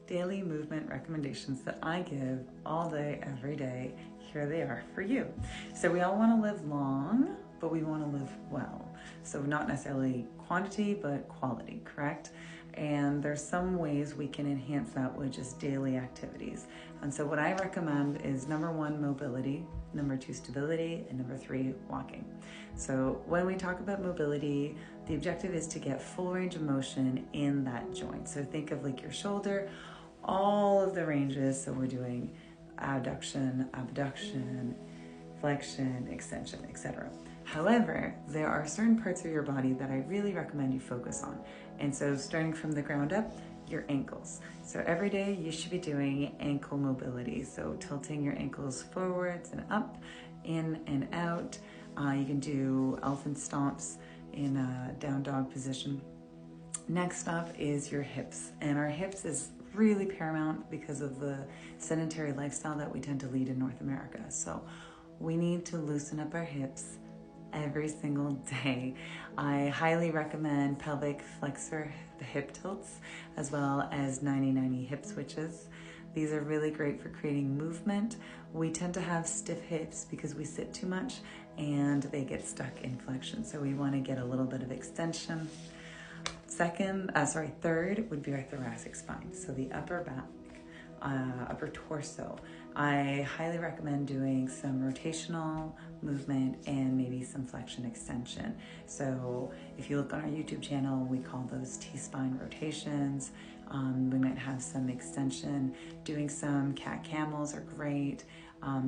daily movement recommendations that I give all day, every day. Here they are for you. So we all want to live long, but we want to live well. So not necessarily quantity, but quality, correct? And there's some ways we can enhance that with just daily activities. And so what I recommend is number 1, mobility, number 2, stability, and number 3, walking. So when we talk about mobility, the objective is to get full range of motion in that joint. So think of like your shoulder, all of the ranges. So we're doing abduction, abduction, flexion, extension, etc. However, there are certain parts of your body that I really recommend you focus on. And so starting from the ground up, your ankles. So every day you should be doing ankle mobility. So tilting your ankles forwards and up, in and out. You can do elephant stomps in a down dog position. Next up is your hips. And our hips is really paramount because of the sedentary lifestyle that we tend to lead in North America. So we need to loosen up our hips every single day. I highly recommend pelvic flexor, the hip tilts, as well as 90-90 hip switches. These are really great for creating movement. We tend to have stiff hips because we sit too much and they get stuck in flexion. So we want to get a little bit of extension. Third would be our thoracic spine. So the upper back, upper torso. I highly recommend doing some rotational movement and maybe some flexion extension. So if you look on our YouTube channel, we call those T-spine rotations. We might have some extension. Doing some cat camels are great.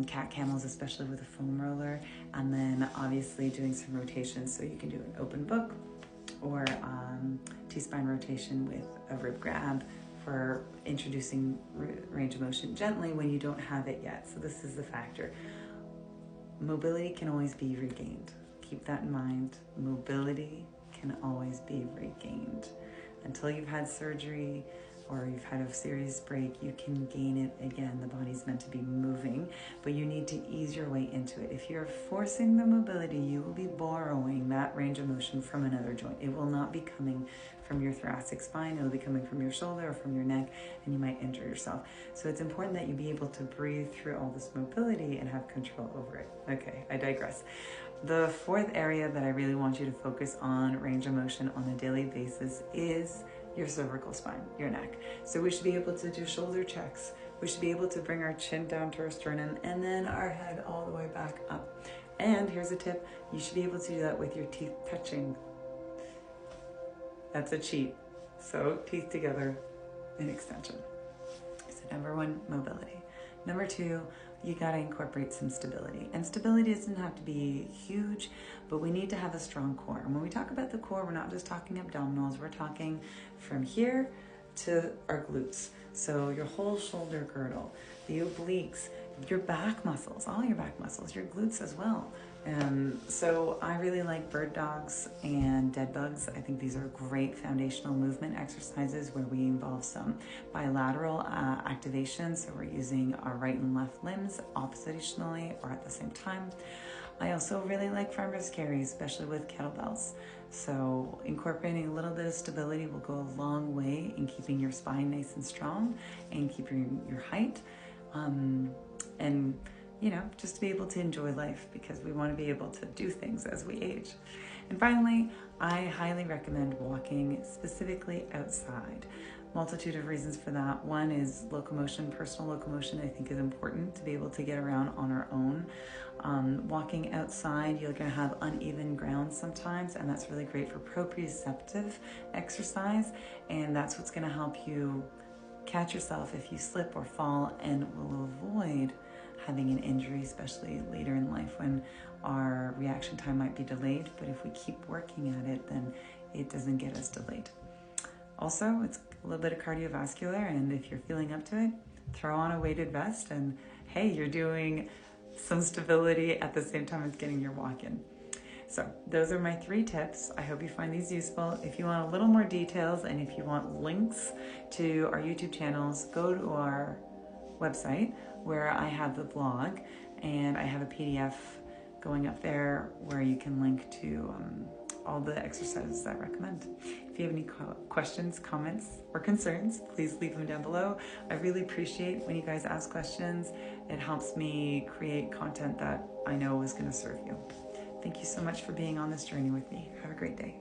Cat camels, especially with a foam roller. And then obviously doing some rotations. So you can do an open book or T-spine rotation with a rib grab for introducing range of motion gently when you don't have it yet. So this is the factor. Mobility can always be regained. Keep that in mind. Mobility can always be regained. Until you've had surgery or you've had a serious break, you can gain it again. The body's meant to be moving, but you need to ease your way into it. If you're forcing the mobility, you will be borrowing that range of motion from another joint. It will not be coming from your thoracic spine. It'll be coming from your shoulder or from your neck, and you might injure yourself. So it's important that you be able to breathe through all this mobility and have control over it. Okay, I digress. The fourth area that I really want you to focus on range of motion on a daily basis is your cervical spine, your neck. So we should be able to do shoulder checks. We should be able to bring our chin down to our sternum and then our head all the way back up. And here's a tip, you should be able to do that with your teeth touching. That's a cheat. So teeth together in extension. So number 1, mobility. Number 2, you got to incorporate some stability. And stability doesn't have to be huge, but we need to have a strong core. And when we talk about the core, we're not just talking abdominals, we're talking from here to our glutes. So your whole shoulder girdle, the obliques, your back muscles, all your back muscles, your glutes as well. So I really like bird dogs and dead bugs. I think these are great foundational movement exercises where we involve some bilateral activation. So we're using our right and left limbs oppositionally or at the same time. I also really like farmer's carry, especially with kettlebells. So incorporating a little bit of stability will go a long way in keeping your spine nice and strong and keeping your height. And you know, just to be able to enjoy life because we want to be able to do things as we age. And finally, I highly recommend walking, specifically outside. Multitude of reasons for that. One is locomotion, personal locomotion, I think is important to be able to get around on our own. Walking outside, you're going to have uneven ground sometimes, and that's really great for proprioceptive exercise, and that's what's going to help you catch yourself if you slip or fall and will avoid having an injury, especially later in life when our reaction time might be delayed. But if we keep working at it, then it doesn't get us delayed. Also, it's a little bit of cardiovascular, and if you're feeling up to it, throw on a weighted vest and hey, you're doing some stability at the same time as getting your walk in. So those are my 3 tips. I hope you find these useful. If you want a little more details and if you want links to our YouTube channels, go to our website where I have the blog and I have a PDF going up there where you can link to all the exercises I recommend. If you have any questions, comments, or concerns, please leave them down below. I really appreciate when you guys ask questions. It helps me create content that I know is going to serve you. Thank you so much for being on this journey with me. Have a great day.